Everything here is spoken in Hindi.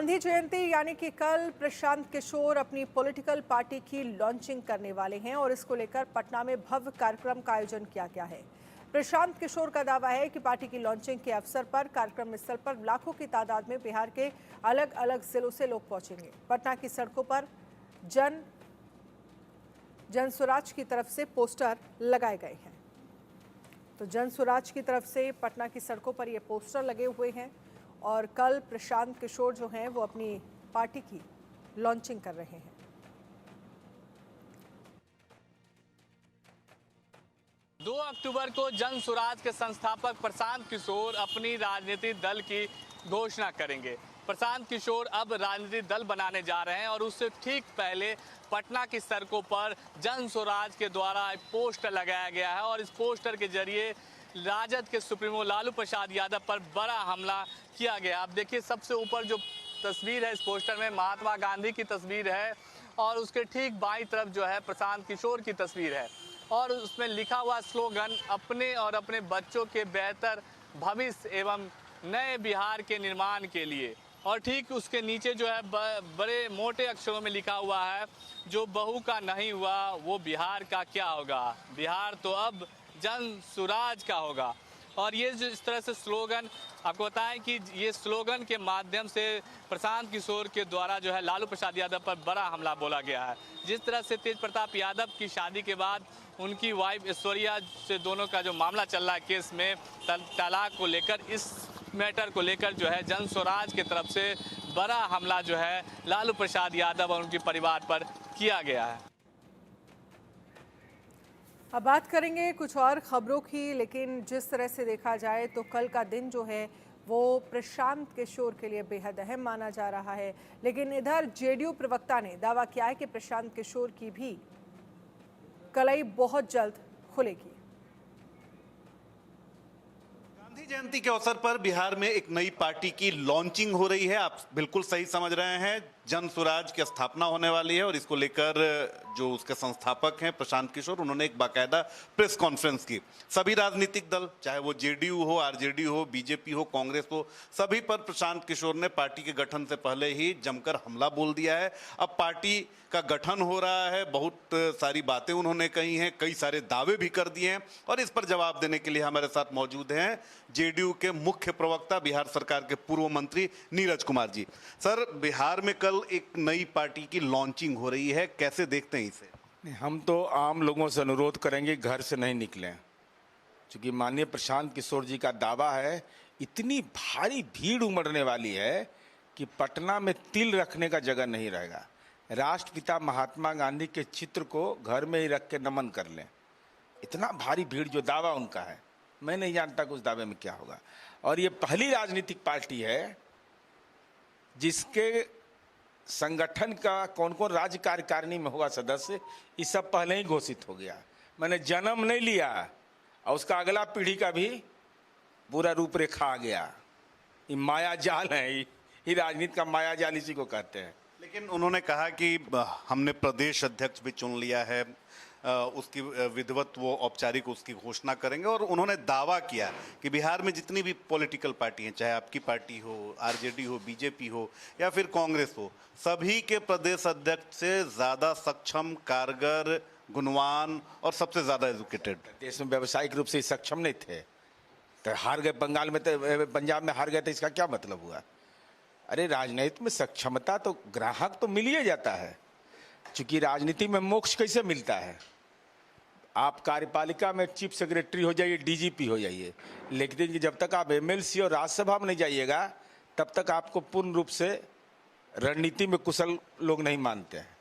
गांधी जयंती यानी कि कल प्रशांत किशोर अपनी पॉलिटिकल पार्टी की लॉन्चिंग करने वाले हैं और इसको लेकर पटना में भव्य कार्यक्रम का आयोजन किया गया है। प्रशांत किशोर का दावा है कि पार्टी की लॉन्चिंग के अवसर पर कार्यक्रम स्थल पर लाखों की तादाद में बिहार के अलग अलग जिलों से लोग पहुंचेंगे। पटना की सड़कों पर जन स्वराज की तरफ से पोस्टर लगाए गए हैं। तो जन स्वराज की तरफ से पटना की सड़कों पर ये पोस्टर लगे हुए हैं और कल प्रशांत किशोर जो हैं वो अपनी पार्टी की लॉन्चिंग कर रहे हैं। 2 अक्टूबर को जन स्वराज के संस्थापक प्रशांत किशोर अपनी राजनीतिक दल की घोषणा करेंगे। प्रशांत किशोर अब राजनीतिक दल बनाने जा रहे हैं और उससे ठीक पहले पटना की सड़कों पर जन स्वराज के द्वारा एक पोस्टर लगाया गया है और इस पोस्टर के जरिए राजद के सुप्रीमो लालू प्रसाद यादव पर बड़ा हमला किया गया। आप देखिए, सबसे ऊपर जो तस्वीर है इस पोस्टर में महात्मा गांधी की तस्वीर है और उसके ठीक बाईं तरफ जो है प्रशांत किशोर की तस्वीर है और उसमें लिखा हुआ स्लोगन अपने और अपने बच्चों के बेहतर भविष्य एवं नए बिहार के निर्माण के लिए। और ठीक उसके नीचे जो है बड़े मोटे अक्षरों में लिखा हुआ है, जो बहू का नहीं हुआ वो बिहार का क्या होगा, बिहार तो अब जन स्वराज का होगा। और ये जो इस तरह से स्लोगन, आपको बताएं कि ये स्लोगन के माध्यम से प्रशांत किशोर के द्वारा जो है लालू प्रसाद यादव पर बड़ा हमला बोला गया है। जिस तरह से तेज प्रताप यादव की शादी के बाद उनकी वाइफ ऐश्वर्या से दोनों का जो मामला चल रहा है केस में तलाक को लेकर, इस मैटर को लेकर जो है जन स्वराज की तरफ से बड़ा हमला जो है लालू प्रसाद यादव और उनके परिवार पर किया गया है। अब बात करेंगे कुछ और खबरों की, लेकिन जिस तरह से देखा जाए तो कल का दिन जो है वो प्रशांत किशोर के लिए बेहद अहम माना जा रहा है। लेकिन इधर जेडीयू प्रवक्ता ने दावा किया है कि प्रशांत किशोर की भी कलई बहुत जल्द खुलेगी। गांधी जयंती के अवसर पर बिहार में एक नई पार्टी की लॉन्चिंग हो रही है। आप बिल्कुल सही समझ रहे हैं, जन स्वराज की स्थापना होने वाली है और इसको लेकर जो उसके संस्थापक हैं प्रशांत किशोर, उन्होंने एक बाकायदा प्रेस कॉन्फ्रेंस की। सभी राजनीतिक दल, चाहे वो जेडीयू हो, आरजेडी हो, बीजेपी हो, कांग्रेस हो, सभी पर प्रशांत किशोर ने पार्टी के गठन से पहले ही जमकर हमला बोल दिया है। अब पार्टी का गठन हो रहा है, बहुत सारी बातें उन्होंने कही हैं, कई सारे दावे भी कर दिए हैं और इस पर जवाब देने के लिए हमारे साथ मौजूद हैं जेडीयू के मुख्य प्रवक्ता, बिहार सरकार के पूर्व मंत्री नीरज कुमार जी। सर, बिहार में कल एक नई पार्टी की लॉन्चिंग हो रही है, कैसे देखते हैं इसे? हम तो आम लोगों से अनुरोध करेंगे घर से नहीं निकलें, क्योंकि माननीय प्रशांत किशोर जी का दावा है इतनी भारी भीड़ उमड़ने वाली है कि पटना में तिल रखने का जगह नहीं रहेगा। राष्ट्रपिता महात्मा गांधी के चित्र को घर में ही रख के नमन कर लें। इतना भारी भीड़, जो दावा उनका है, मैं नहीं जानता कि उस दावे में क्या होगा। और ये पहली राजनीतिक पार्टी है जिसके संगठन का कौन कौन राज्य कार्यकारिणी में होगा सदस्य, ये सब पहले ही घोषित हो गया। मैंने जन्म नहीं लिया और उसका अगला पीढ़ी का भी पूरा रूपरेखा आ गया। ये माया जाल है, ये राजनीति का माया जाल इसी को कहते हैं। लेकिन उन्होंने कहा कि हमने प्रदेश अध्यक्ष भी चुन लिया है, उसकी विधिवत वो औपचारिक उसकी घोषणा करेंगे और उन्होंने दावा किया कि बिहार में जितनी भी पॉलिटिकल पार्टी हैं, चाहे आपकी पार्टी हो, आरजेडी हो, बीजेपी हो या फिर कांग्रेस हो, सभी के प्रदेश अध्यक्ष से ज़्यादा सक्षम, कारगर, गुणवान और सबसे ज़्यादा एजुकेटेड। देश में व्यावसायिक रूप से सक्षम नहीं थे तो हार गए। बंगाल में तो, पंजाब में हार गए तो इसका क्या मतलब हुआ? अरे राजनीति में सक्षमता तो ग्राहक तो मिल ही जाता है, क्योंकि राजनीति में मोक्ष कैसे मिलता है? आप कार्यपालिका में चीफ सेक्रेटरी हो जाइए, डीजीपी हो जाइए, लेकिन जब तक आप एमएलसी और राज्यसभा में नहीं जाइएगा तब तक आपको पूर्ण रूप से रणनीति में कुशल लोग नहीं मानते हैं।